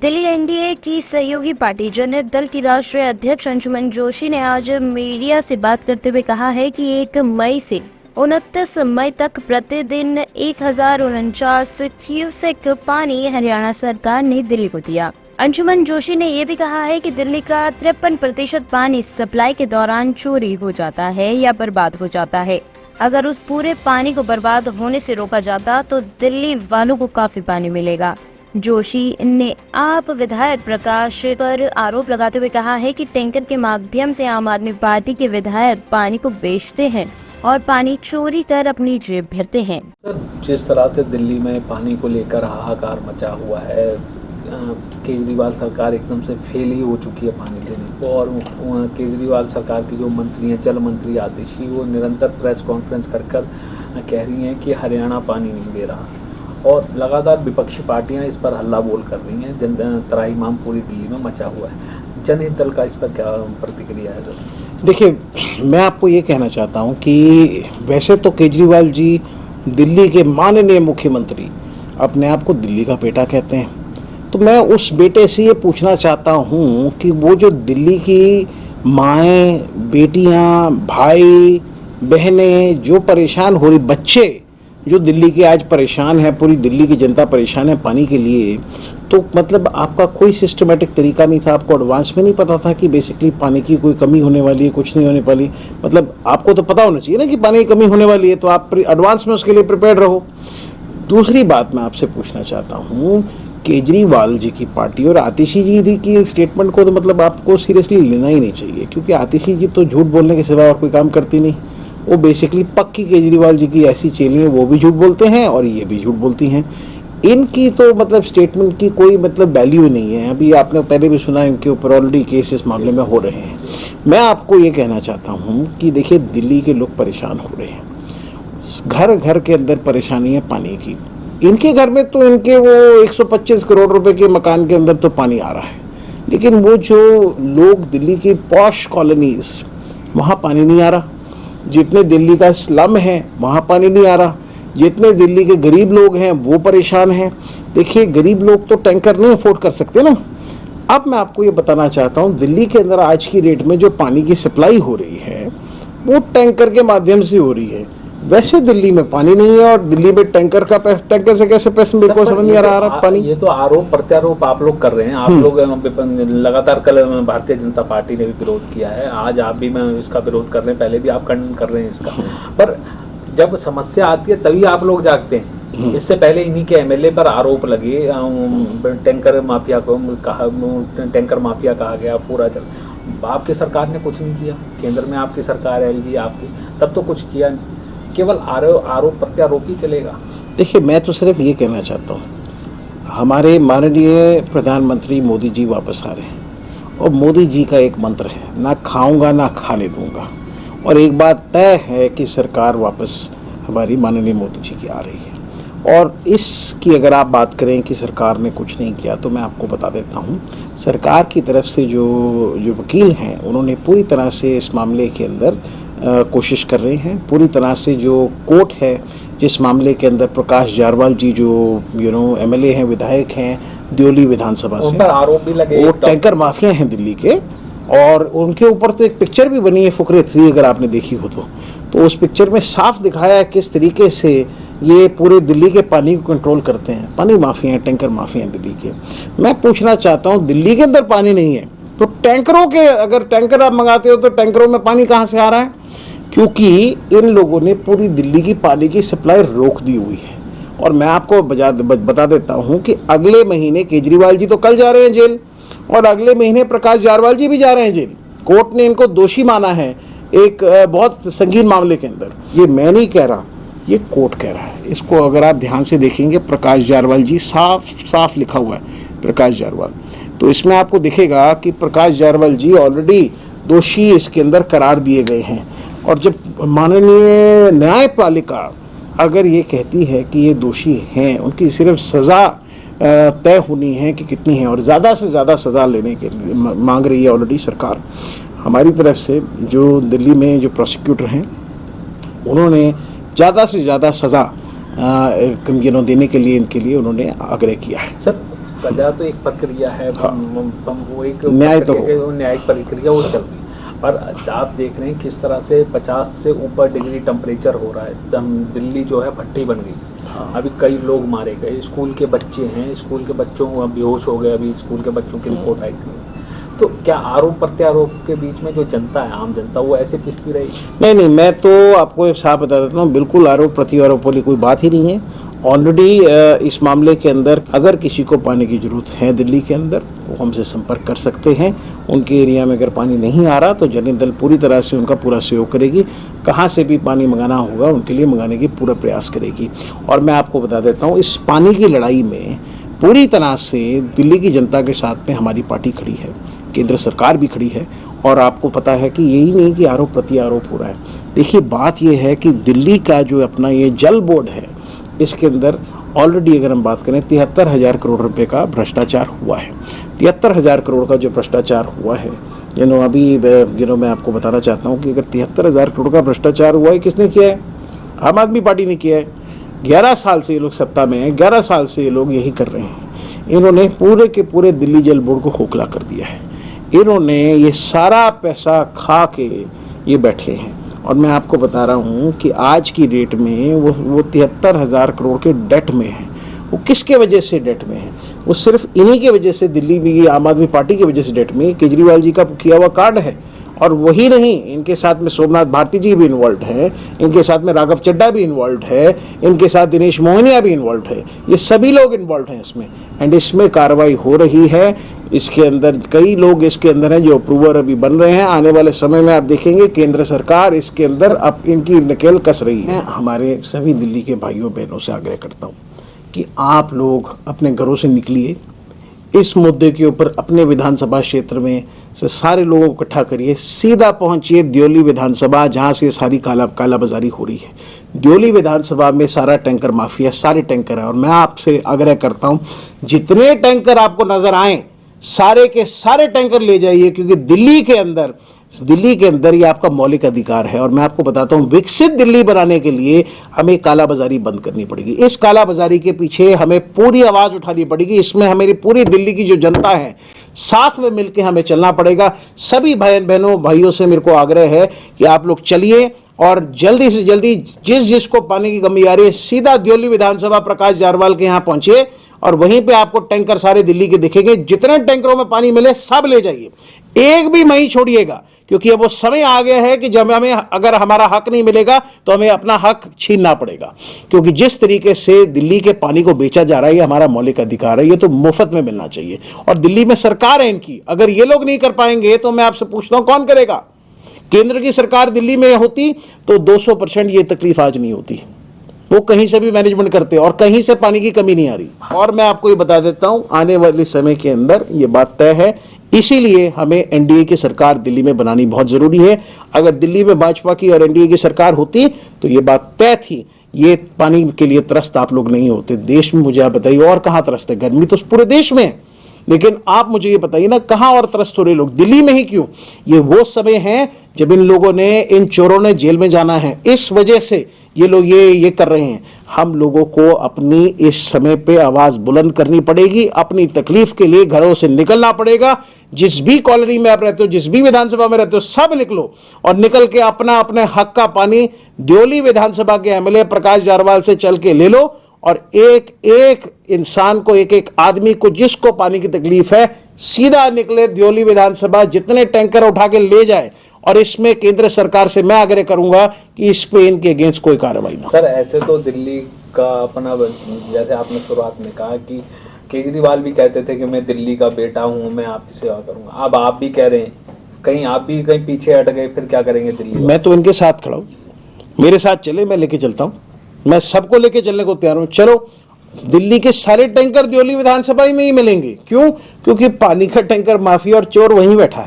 Delhi NDA की सहयोगी party Janata Dal की राष्ट्रीय अध्यक्ष अंशुमन जोशी ने आज मीडिया से बात करते हुए कहा है कि 1 मई से 29 मई तक प्रतिदिन 1049 क्यूसेक पानी हरियाणा सरकार ने दिल्ली को दिया। अंशुमन जोशी ने ये भी कहा है कि दिल्ली का 53% पानी सप्लाई के दौरान चोरी हो जाता है या बर्बाद हो जाता है। अगर उस पूरे पानी को बर्बाद होने से रोका जाता तो दिल्ली वालों को काफी पानी मिलेगा। जोशी ने आप विधायक प्रकाश पर आरोप लगाते हुए कहा है कि टैंकर के माध्यम से आम आदमी पार्टी के विधायक पानी को बेचते हैं और पानी चोरी कर अपनी जेब भरते हैं। जिस तरह से दिल्ली में पानी को लेकर हाहाकार मचा हुआ है, केजरीवाल सरकार एकदम से फेल ही हो चुकी है पानी देने को। और केजरीवाल सरकार की जो मंत्री हैं, जल मंत्री आतिशी, वो निरंतर प्रेस कॉन्फ्रेंस कर कह रही हैं कि हरियाणा पानी नहीं दे रहा और लगातार विपक्षी पार्टियां इस पर हल्ला बोल कर रही हैं। त्राहिमाम पूरी दिल्ली में मचा हुआ है। जनहित दल का इस पर क्या प्रतिक्रिया है? देखिए, मैं आपको ये कहना चाहता हूँ कि वैसे तो केजरीवाल जी दिल्ली के माननीय मुख्यमंत्री अपने आप को दिल्ली का बेटा कहते हैं, तो मैं उस बेटे से ये पूछना चाहता हूँ कि वो जो दिल्ली की माएँ, बेटियाँ, भाई बहनें जो परेशान हो रही, बच्चे जो दिल्ली के आज परेशान है, पूरी दिल्ली की जनता परेशान है पानी के लिए, तो मतलब आपका कोई सिस्टमेटिक तरीका नहीं था? आपको एडवांस में नहीं पता था कि बेसिकली पानी की कोई कमी होने वाली है, कुछ नहीं होने वाली? मतलब आपको तो पता होना चाहिए ना कि पानी की कमी होने वाली है, तो आप एडवांस में उसके लिए प्रिपेयर रहो। दूसरी बात मैं आपसे पूछना चाहता हूँ, केजरीवाल जी की पार्टी और आतिशी जी की स्टेटमेंट को तो मतलब आपको सीरियसली लेना ही नहीं चाहिए, क्योंकि आतिशी जी तो झूठ बोलने के सिवा और कोई काम करती नहीं। वो बेसिकली पक्की केजरीवाल जी की ऐसी चेली हैं, वो भी झूठ बोलते हैं और ये भी झूठ बोलती हैं। इनकी तो मतलब स्टेटमेंट की कोई मतलब वैल्यू नहीं है। अभी आपने पहले भी सुना, इनके ऊपर ऑलरेडी केस इस मामले में हो रहे हैं। मैं आपको ये कहना चाहता हूँ कि देखिए, दिल्ली के लोग परेशान हो रहे हैं, घर घर के अंदर परेशानी है पानी की। इनके घर में तो इनके वो 125 करोड़ रुपए के मकान के अंदर तो पानी आ रहा है, लेकिन वो जो लोग दिल्ली की पॉश कॉलोनीज, वहाँ पानी नहीं आ रहा। जितने दिल्ली का स्लम है वहाँ पानी नहीं आ रहा। जितने दिल्ली के गरीब लोग हैं वो परेशान हैं। देखिए, गरीब लोग तो टैंकर नहीं अफोर्ड कर सकते ना। अब मैं आपको ये बताना चाहता हूँ, दिल्ली के अंदर आज की रेट में जो पानी की सप्लाई हो रही है वो टैंकर के माध्यम से हो रही है। वैसे दिल्ली में पानी नहीं है और दिल्ली में टैंकर से कैसे पैसे, मेरे को समझ नहीं आ रहा पानी। ये तो आरोप प्रत्यारोप आप लोग कर रहे हैं। आप लोग लगातार, कल भारतीय जनता पार्टी ने भी विरोध किया है, आज आप भी मैं इसका विरोध कर रहे हैं, पहले भी आप खंडन कर रहे हैं इसका। पर जब समस्या आती है तभी आप लोग जागते हैं। इससे पहले इन्हीं के एमएलए पर आरोप लगे, टैंकर माफिया को कहा, टैंकर माफिया कहा गया पूरा। आपकी सरकार ने कुछ नहीं किया, केंद्र में आपकी सरकार है एलजी आपकी, तब तो कुछ किया नहीं, केवल आरोप प्रत्यारोप ही चलेगा। देखिए, मैं तो सिर्फ ये कहना चाहता हूँ, हमारे माननीय प्रधानमंत्री मोदी जी वापस आ रहे हैं और मोदी जी का एक मंत्र है, ना खाऊंगा ना खाने दूंगा। और एक बात तय है कि सरकार वापस हमारी माननीय मोदी जी की आ रही है। और इसकी अगर आप बात करें कि सरकार ने कुछ नहीं किया, तो मैं आपको बता देता हूँ, सरकार की तरफ से जो वकील हैं उन्होंने पूरी तरह से इस मामले के अंदर कोशिश कर रहे हैं। पूरी तरह से जो कोर्ट है, जिस मामले के अंदर प्रकाश जारवाल जी जो एमएलए हैं, विधायक हैं दियोली विधानसभा से, आरोप भी लगे, वो टैंकर माफिया हैं दिल्ली के, और उनके ऊपर तो एक पिक्चर भी बनी है फुकरे 3, अगर आपने देखी हो तो उस पिक्चर में साफ दिखाया है किस तरीके से ये पूरे दिल्ली के पानी को कंट्रोल करते हैं। पानी माफिया हैं, टैंकर माफिया हैं दिल्ली के। मैं पूछना चाहता हूँ, दिल्ली के अंदर पानी नहीं है तो टैंकरों के, अगर टैंकर आप मंगाते हो तो टैंकरों में पानी कहाँ से आ रहा है? क्योंकि इन लोगों ने पूरी दिल्ली की पानी की सप्लाई रोक दी हुई है। और मैं आपको बता देता हूँ कि अगले महीने केजरीवाल जी तो कल जा रहे हैं जेल, और अगले महीने प्रकाश जारवाल जी भी जा रहे हैं जेल। कोर्ट ने इनको दोषी माना है एक बहुत संगीन मामले के अंदर। ये मैं नहीं कह रहा, ये कोर्ट कह रहा है। इसको अगर आप ध्यान से देखेंगे, प्रकाश जारवाल जी, साफ लिखा हुआ है प्रकाश जारवाल, तो इसमें आपको दिखेगा कि प्रकाश जारवाल जी ऑलरेडी दोषी इसके अंदर करार दिए गए हैं। और जब माननीय न्यायपालिका अगर ये कहती है कि ये दोषी हैं, उनकी सिर्फ सज़ा तय होनी है कि कितनी है, और ज़्यादा से ज़्यादा सज़ा लेने के लिए मांग रही है ऑलरेडी सरकार। हमारी तरफ से जो दिल्ली में जो प्रोसिक्यूटर हैं, उन्होंने ज़्यादा से ज़्यादा सज़ा देने के लिए इनके लिए उन्होंने आग्रह किया है। सर, सजा तो एक प्रक्रिया है, वो एक न्याय तो वो न्यायिक प्रक्रिया वो चल रही है। पर आप देख रहे हैं किस तरह से 50 से ऊपर डिग्री टेम्परेचर हो रहा है, एकदम दिल्ली जो है भट्टी बन गई। अभी कई लोग मारे गए, स्कूल के बच्चे हैं, स्कूल के बच्चों बेहोश हो गए, अभी स्कूल के बच्चों की रिपोर्ट आई थी। तो क्या आरोप प्रत्यारोप के बीच में जो जनता है, आम जनता, वो ऐसे पिसती रहेगी? नहीं, मैं तो आपको साफ बता देता हूँ, बिल्कुल आरोप प्रत्यारोप वाली कोई बात ही नहीं है। ऑलरेडी इस मामले के अंदर अगर किसी को पानी की ज़रूरत है दिल्ली के अंदर, वो हमसे संपर्क कर सकते हैं। उनके एरिया में अगर पानी नहीं आ रहा तो जनता दल पूरी तरह से उनका पूरा सहयोग करेगी। कहाँ से भी पानी मंगाना होगा उनके लिए मंगाने की पूरा प्रयास करेगी। और मैं आपको बता देता हूँ, इस पानी की लड़ाई में पूरी तरह से दिल्ली की जनता के साथ में हमारी पार्टी खड़ी है, केंद्र सरकार भी खड़ी है। और आपको पता है कि यही नहीं कि आरोप प्रत्यारोप हो रहा है। देखिए, बात यह है कि दिल्ली का जो अपना ये जल बोर्ड है, इसके अंदर ऑलरेडी अगर हम बात करें 73,000 करोड़ रुपए का भ्रष्टाचार हुआ है। 73,000 करोड़ का जो भ्रष्टाचार हुआ है, अभी मैं आपको बताना चाहता हूँ कि अगर 73,000 करोड़ का भ्रष्टाचार हुआ है, किसने किया है? आम आदमी पार्टी ने किया है। 11 साल से ये लोग सत्ता में हैं, 11 साल से ये लोग यही कर रहे हैं। इन्होंने पूरे के पूरे दिल्ली जल बोर्ड को खोखला कर दिया है। इन्होंने ये सारा पैसा खा के ये बैठे हैं। और मैं आपको बता रहा हूँ कि आज की डेट में वो 73,000 करोड़ के डेट में है। वो किसके वजह से डेट में है? वो सिर्फ इन्हीं के वजह से, दिल्ली में आम आदमी पार्टी की वजह से डेट में। केजरीवाल जी का किया हुआ कार्ड है। और वही नहीं, इनके साथ में सोमनाथ भारती जी भी इन्वॉल्व है, इनके साथ में राघव चड्ढा भी इन्वॉल्व है, इनके साथ दिनेश मोहनिया भी इन्वॉल्व है। ये सभी लोग इन्वॉल्व हैं इसमें, एंड इसमें कार्रवाई हो रही है। इसके अंदर कई लोग इसके अंदर हैं जो अप्रूवर अभी बन रहे हैं। आने वाले समय में आप देखेंगे केंद्र सरकार इसके अंदर अब इनकी नकेल कस रही है। हमारे सभी दिल्ली के भाइयों बहनों से आग्रह करता हूँ कि आप लोग अपने घरों से निकलिए, इस मुद्दे के ऊपर अपने विधानसभा क्षेत्र में से सारे लोगों को इकट्ठा करिए, सीधा पहुंचिए दियोली विधानसभा, जहां से सारी कालाबाजारी हो रही है। दियोली विधानसभा में सारा टैंकर माफिया, सारे टैंकर है। और मैं आपसे आग्रह करता हूं, जितने टैंकर आपको नजर आए सारे के सारे टैंकर ले जाइए, क्योंकि दिल्ली के अंदर ये आपका मौलिक अधिकार है। और मैं आपको बताता हूं, विकसित दिल्ली बनाने के लिए हमें कालाबाजारी बंद करनी पड़ेगी। इस कालाबाजारी के पीछे हमें पूरी आवाज उठानी पड़ेगी। इसमें हमारी पूरी दिल्ली की जो जनता है, साथ में मिलकर हमें चलना पड़ेगा। सभी भाइयों से मेरे को आग्रह है कि आप लोग चलिए और जल्दी से जल्दी जिसको पानी की कमी आ रही है, सीधा दियोली विधानसभा प्रकाश जारवाल के यहाँ पहुंचिए और वहीं पे आपको टैंकर सारे दिल्ली के दिखेंगे। जितने टैंकरों में पानी मिले सब ले जाइए, एक भी नहीं छोड़िएगा, क्योंकि अब वो समय आ गया है कि जब हमें अगर हमारा हक नहीं मिलेगा तो हमें अपना हक छीनना पड़ेगा। क्योंकि जिस तरीके से दिल्ली के पानी को बेचा जा रहा है, ये हमारा मौलिक अधिकार है, ये तो मुफ्त में मिलना चाहिए। और दिल्ली में सरकार है इनकी, अगर ये लोग नहीं कर पाएंगे तो मैं आपसे पूछता हूं कौन करेगा? केंद्र की सरकार दिल्ली में होती तो 200% ये तकलीफ आज नहीं होती। वो कहीं से भी मैनेजमेंट करते और कहीं से पानी की कमी नहीं आ रही। और मैं आपको ये बता देता हूं, आने वाले समय के अंदर ये बात तय है। इसीलिए हमें एनडीए की सरकार दिल्ली में बनानी बहुत जरूरी है। अगर दिल्ली में भाजपा की और एनडीए की सरकार होती तो ये बात तय थी, ये पानी के लिए त्रस्त आप लोग नहीं होते। देश में मुझे आप बताइए और कहाँ त्रस्त है? गर्मी तो पूरे देश में है, लेकिन आप मुझे ये बताइए ना, कहाँ और त्रस्त हो रहे लोग? दिल्ली में ही क्यों? ये वो समय है जब इन लोगों ने, इन चोरों ने जेल में जाना है। इस वजह से ये लोग ये कर रहे हैं। हम लोगों को अपनी इस समय पे आवाज बुलंद करनी पड़ेगी। अपनी तकलीफ के लिए घरों से निकलना पड़ेगा। जिस भी कॉलोनी में आप रहते हो, जिस भी विधानसभा में रहते हो, सब निकलो और निकल के अपना अपने हक का पानी दियोली विधानसभा के एमएलए प्रकाश जारवाल से चल के ले लो। और एक एक इंसान को, एक एक आदमी को, जिसको पानी की तकलीफ है, सीधा निकले दियोली विधानसभा, जितने टैंकर उठा के ले जाए। और इसमें केंद्र सरकार से मैं आग्रह करूंगा कि इस पे इनके अगेंस्ट कोई कार्रवाई ना। सर, ऐसे तो दिल्ली का अपना, जैसे आपने शुरुआत में कहा कि केजरीवाल भी कहते थे कि मैं दिल्ली का बेटा हूं, मैं आपकी सेवा करूंगा। अब आप भी कह रहे हैं, कहीं आप भी कहीं पीछे हट गए, फिर क्या करेंगे दिल्ली? मैं तो इनके साथ खड़ा हूं, मेरे साथ चले, मैं लेके चलता हूं। मैं सबको लेके चलने को तैयार हूं। चलो, दिल्ली के सारे टैंकर दियोली विधानसभा में ही मिलेंगे। क्यों? क्योंकि पानी का टैंकर माफिया और चोर वहीं बैठा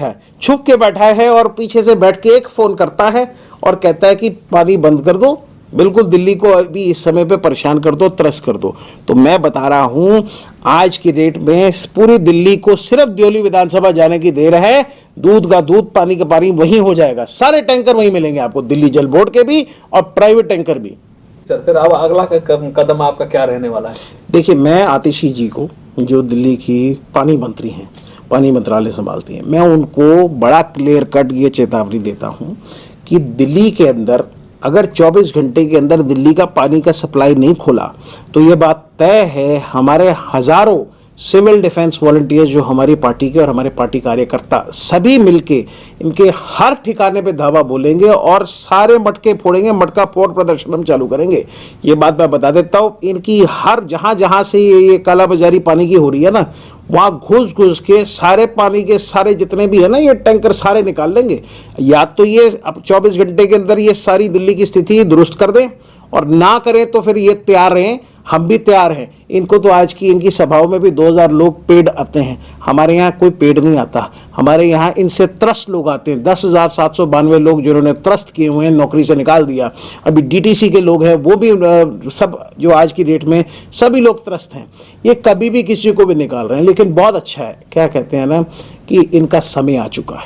है, छुप के बैठा है और पीछे से बैठ के एक फोन करता है और कहता है कि पानी बंद कर दो, बिल्कुल दिल्ली को अभी इस समय पे परेशान कर दो, त्रस्त कर दो। तो मैं बता रहा हूं, आज की डेट में पूरी दिल्ली को सिर्फ दियोली विधानसभा जाने की देर है। दूध का दूध, पानी का पानी वहीं हो जाएगा। सारे टैंकर वहीं मिलेंगे आपको, दिल्ली जल बोर्ड के भी और प्राइवेट टैंकर भी। सर फिर अब अगला कदम आपका क्या रहने वाला है? देखिए, मैं आतिशी जी को, जो दिल्ली की पानी मंत्री हैं, पानी मंत्रालय संभालती हैं, मैं उनको बड़ा क्लियर कट ये चेतावनी देता हूँ कि दिल्ली के अंदर अगर 24 घंटे के अंदर दिल्ली का पानी का सप्लाई नहीं खोला तो ये बात तय है, हमारे हज़ारों सिविल डिफेंस वॉलंटियर्स जो हमारी पार्टी के और हमारे पार्टी कार्यकर्ता सभी मिलके इनके हर ठिकाने पे धावा बोलेंगे और सारे मटके फोड़ेंगे, मटका फोड़ प्रदर्शन हम चालू करेंगे। ये बात मैं बता देता हूँ, इनकी हर जहाँ से ये कालाबाजारी पानी की हो रही है ना, वहाँ घुस घुस के सारे पानी के सारे जितने भी है ना ये टैंकर सारे निकाल लेंगे। या तो ये अब 24 घंटे के अंदर ये सारी दिल्ली की स्थिति दुरुस्त कर दें, और ना करें तो फिर ये तैयार रहें, हम भी तैयार हैं। इनको तो आज की इनकी सभाओं में भी 2000 लोग पेड आते हैं, हमारे यहाँ कोई पेड नहीं आता। हमारे यहाँ इनसे त्रस्त लोग आते हैं, 10,792 लोग जिन्होंने त्रस्त किए हुए हैं, नौकरी से निकाल दिया। अभी डीटीसी के लोग हैं, वो भी सब जो आज की डेट में सभी लोग त्रस्त हैं। ये कभी भी किसी को भी निकाल रहे हैं, लेकिन बहुत अच्छा है, क्या कहते हैं ना कि इनका समय आ चुका है।